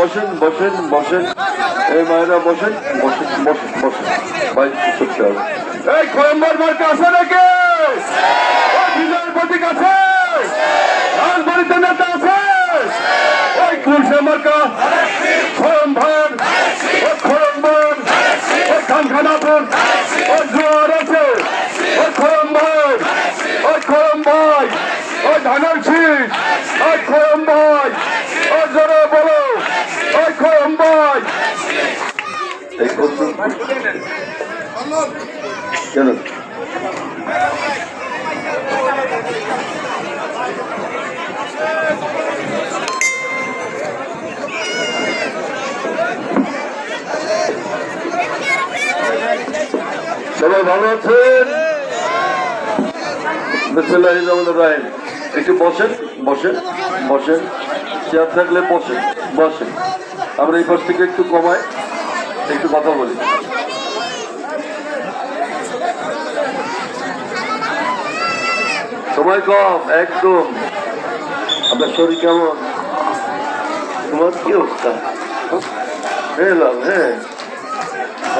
বসেন বসেন বসেন, এই মায়েরা বসেন বসেন বসেন বসেন, ভাই করতে হবে। এই খোয়াম্বার মার্কা আছে নাকি? বিজয়ের প্রতীক আছে? রাজবাড়িতে নেতা আছে? ওই কুলসে মার্কা খোয়াম্বার, ওই খোয়াম্বার, ওই খানখানাপুর, ওই জোয়ার আছে, ওই খোয়াম্বার, ওই খোয়াম্বাই, ওই ধানের শীষ, ওই খোয়াম্বাই, ওই জোরে বলো, ওই খোয়াম্বাই। এই করছো কেন? সবাই ভালো আছেন? বিসমিল্লাহির রহমানির রহিম। একটু বসেন বসেন বসেন, চেয়ার থাকলে বসেন বসেন। আমরা এই পাশ থেকে একটু কমাই, একটু কথা বলি। সময় কম একদম। আপনার শরীর কেমন? তোমার কি অবস্থা? হ্যাঁ লাভ, হ্যাঁ